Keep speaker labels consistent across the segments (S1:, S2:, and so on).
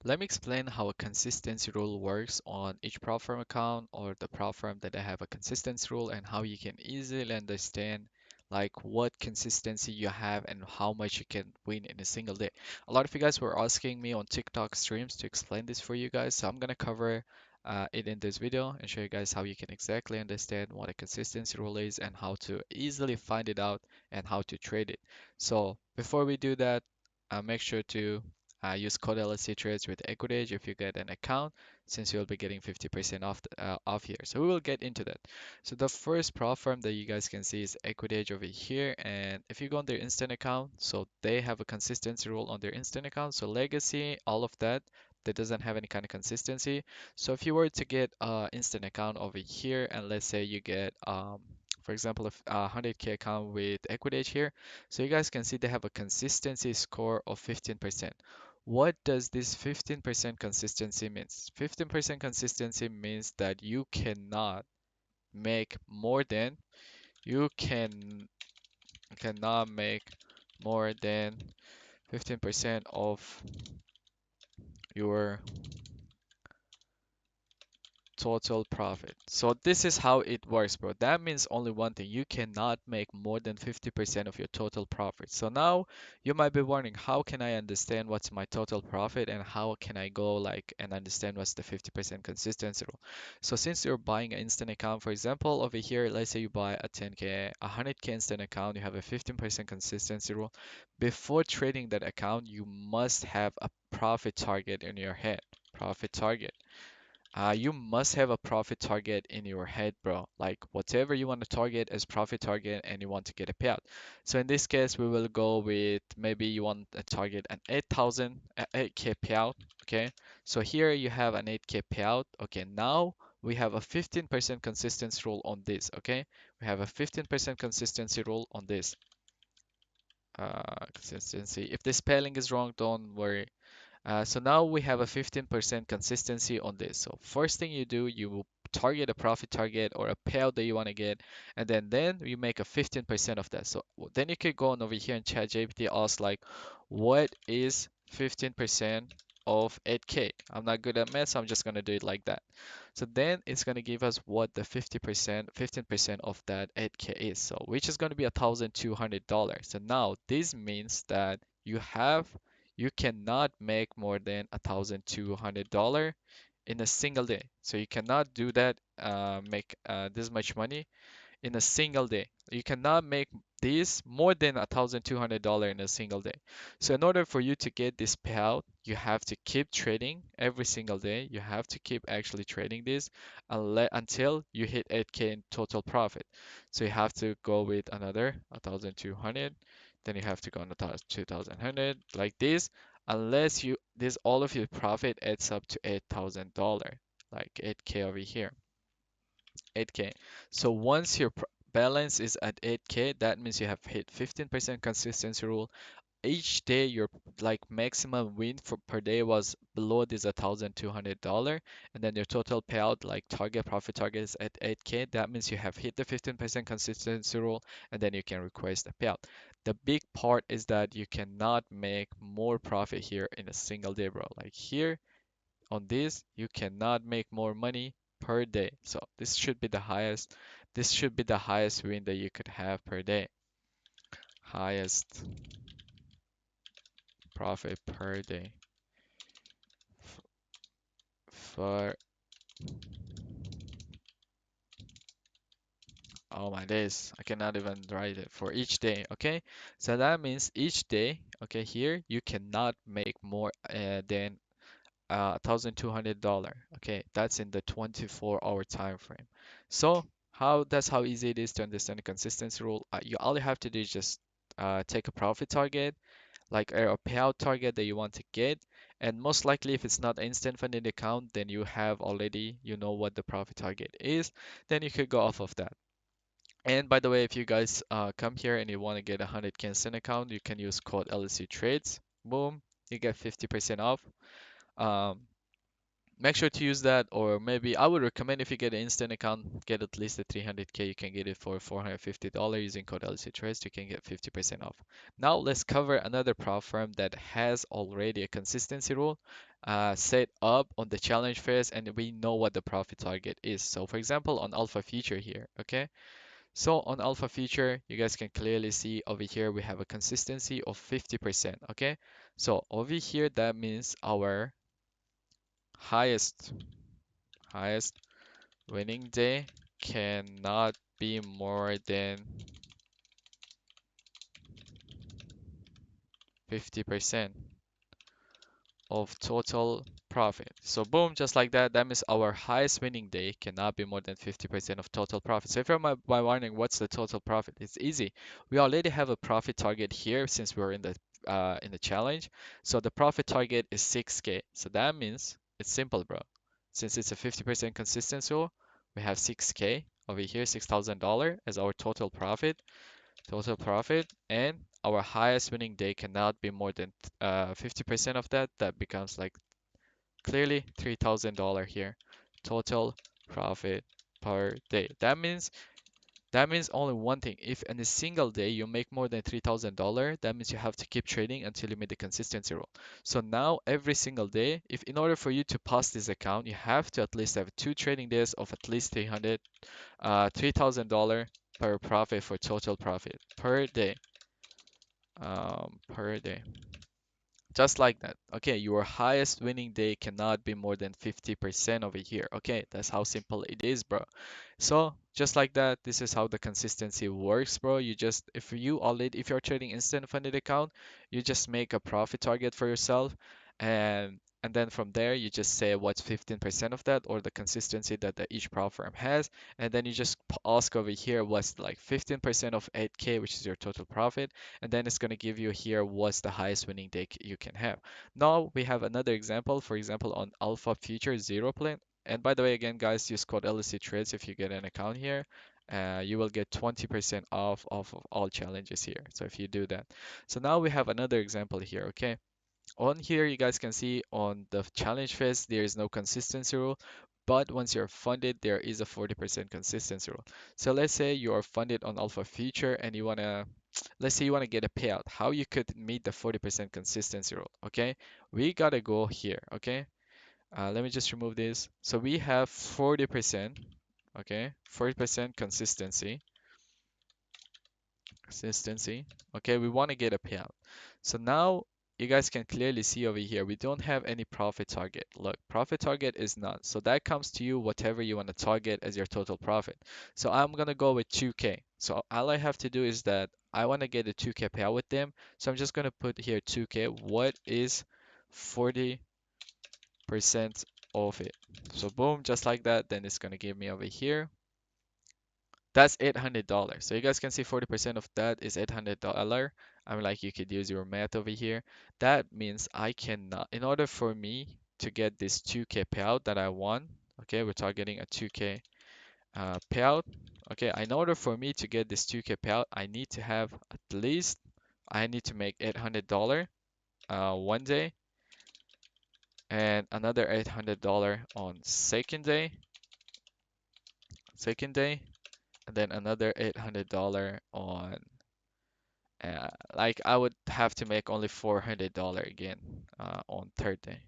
S1: Let me explain how a consistency rule works on each prop firm account or the prop firm that I have a consistency rule, and how you can easily understand like what consistency you have and how much you can win in a single day. A lot of you guys were asking me on TikTok streams to explain this for you guys, so I'm gonna cover it in this video and show you guys how you can exactly understand what a consistency rule is and how to easily find it out and how to trade it. So before we do that, make sure to use code LLcTrades with Equitage if you get an account, since you'll be getting 50% off here. So we will get into that. So the first prop firm that you guys can see is Equitage over here. And if you go on their instant account, so they have a consistency rule on their instant account. So legacy, all of that, that doesn't have any kind of consistency. So if you were to get instant account over here, and let's say you get for example, a 100K account with Equitage here, so you guys can see they have a consistency score of 15%. What does this 15% consistency means? 15% consistency means that you cannot make more than you cannot make more than 15% of your total profit. So this is how it works, bro. That means only one thing. You cannot make more than 50% of your total profit. So now you might be wondering, how can I understand what's my total profit and how can I go like and understand what's the 50% consistency rule? So since you're buying an instant account, for example, over here, let's say you buy a 10K, a 100K instant account, you have a 15% consistency rule. Before trading that account, you must have a profit target in your head. Profit target. You must have a profit target in your head, bro. Like whatever you want to target as profit target and you want to get a payout. So in this case, we will go with maybe you want to target an 8K payout. Okay. So here you have an 8K payout. Okay. Now we have a 15% consistency rule on this. Okay. We have a 15% consistency rule on this. Consistency. If the spelling is wrong, don't worry. So now we have a 15% consistency on this. So first thing you do, you will target a profit target or a payout that you want to get, and then you make a 15% of that. So then you could go on over here and ChatGPT ask like, what is 15% of 8K? I'm not good at math, so I'm just gonna do it like that. So then it's gonna give us what the 50%, 15% of that 8K is. So which is gonna be $1,200. So now this means that you cannot make more than $1,200 in a single day. So you cannot do that, make this much money in a single day. You cannot make this more than $1,200 in a single day. So in order for you to get this payout, you have to keep trading every single day. You have to keep actually trading this until you hit 8K in total profit. So you have to go with another 1,200, then you have to go on 2,100 like this, unless you this all of your profit adds up to $8,000, like 8K over here. 8K. So once your balance is at 8K, that means you have hit 15% consistency rule. Each day your like maximum win for per day was below this $1,200, and then your total payout like target profit target is at 8K. That means you have hit the 15% consistency rule, and then you can request a payout. The big part is that you cannot make more profit here in a single day, bro. Like here on this, you cannot make more money per day. So this should be the highest win that you could have per day. Highest profit per day for, oh my days, I cannot even write it for each day. Okay, so that means each day, okay, here you cannot make more than $1,200. Okay, that's in the 24-hour time frame. So that's how easy it is to understand the consistency rule. You all you have to do is just take a profit target, like a payout target that you want to get, and most likely if it's not instant funded account, then you have already you know what the profit target is. Then you could go off of that. And by the way, if you guys come here and you want to get a 100K instant account, you can use code LLcTrades. Boom, you get 50% off. Um, make sure to use that. Or maybe I would recommend, if you get an instant account, get at least a 300K. You can get it for $450 using code LLcTrades. You can get 50% off. Now let's cover another prop firm that has already a consistency rule set up on the challenge phase, and we know what the profit target is. So for example, on Alpha Future here, okay? So on Alpha Future, you guys can clearly see over here we have a consistency of 50%, okay? So over here, that means our highest highest winning day cannot be more than 50% of total profit. So boom, just like that, that means our highest winning day cannot be more than 50% of total profit. So if you're wondering what's the total profit, it's easy. We already have a profit target here since we're in the challenge. So the profit target is 6K. So that means it's simple, bro. Since it's a 50% consistency rule, we have 6K over here, $6,000 as our total profit, and our highest winning day cannot be more than 50% of that. That becomes like clearly $3,000 here. Total profit per day. That means only one thing. If in a single day you make more than $3,000, that means you have to keep trading until you meet the consistency rule. So now every single day, if in order for you to pass this account, you have to at least have 2 trading days of at least $3,000 per profit for total profit per day. Per day. Just like that. Okay, your highest winning day cannot be more than 50% over here. Okay, that's how simple it is, bro. So just like that, this is how the consistency works, bro. You just, if you're trading instant funded account, you just make a profit target for yourself, and then from there you just say what's 15% of that, or the consistency that each prop firm has, and then you just ask over here what's like 15% of 8K, which is your total profit, and then it's going to give you here what's the highest winning day you can have. Now we have another example, for example, on Alpha Future Zero Plan. And by the way, again, guys, use code LLcTrades if you get an account here. You will get 20% off of all challenges here. So if you do that. So now we have another example here, okay? On here, you guys can see on the challenge phase, there is no consistency rule, but once you're funded, there is a 40% consistency rule. So let's say you are funded on Alpha Future and let's say you want to get a payout. How you could meet the 40% consistency rule, okay? We gotta go here, okay? Let me just remove this. So we have 40%, okay? 40% consistency. Okay, we want to get a payout. So now you guys can clearly see over here, we don't have any profit target. Look, profit target is none. So that comes to you whatever you want to target as your total profit. So I'm gonna go with 2K. So all I have to do is that I want to get a 2K payout with them. So I'm just gonna put here 2K. What is 40% of it? So boom, just like that. Then it's gonna give me over here. That's $800. So you guys can see 40% of that is $800. I'm like, you could use your math over here. That means I cannot, in order for me to get this 2K payout that I want, okay, we're targeting a 2K payout. Okay, in order for me to get this 2K payout, I need to have at least, I need to make $800 one day, and another $800 on second day, and then another $800 on like I would have to make only $400 again on third day.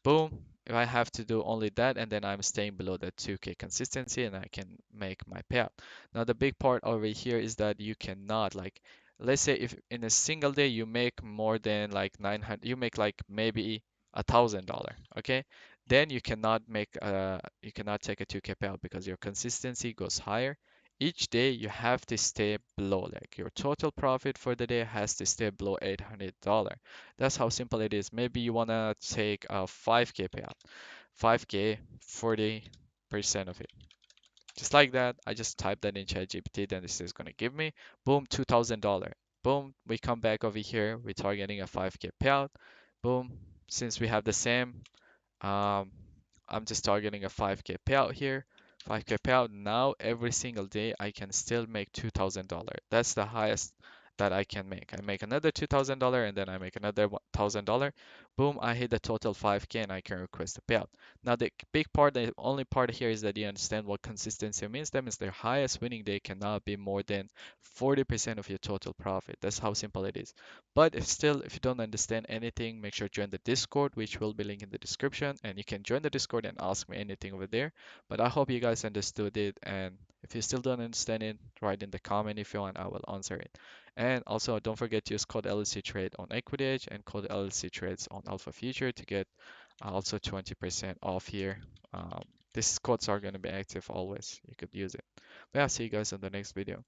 S1: Boom. If I have to do only that, and then I'm staying below the 2K consistency, and I can make my payout. Now the big part over here is that you cannot, like, let's say if in a single day you make more than like 900, you make like maybe $1,000, okay? Then you cannot take a 2K payout because your consistency goes higher. Each day you have to stay below, like your total profit for the day has to stay below $800. That's how simple it is. Maybe you want to take a 5K payout. 5K, 40% of it. Just like that, I just type that in ChatGPT, then this is going to give me, boom, $2,000. Boom, we come back over here, we're targeting a 5K payout. Boom, since we have the same, um, I'm just targeting a 5K payout here. 5K payout. Now every single day I can still make $2,000. That's the highest that I can make. I make another $2,000 and then I make another $1,000. Boom, I hit the total 5K and I can request a payout. Now the big part, the only part here is that you understand what consistency means. That means their highest winning day cannot be more than 40% of your total profit. That's how simple it is. But if you don't understand anything, make sure to join the Discord, which will be linked in the description, and you can join the Discord and ask me anything over there. But I hope you guys understood it, and if you still don't understand it, write in the comment if you want, I will answer it. And also, don't forget to use code LLcTrade on Equity Edge and code LLcTrades on Alpha Future to get also 20% off here. These codes are going to be active always. You could use it. But yeah, see you guys in the next video.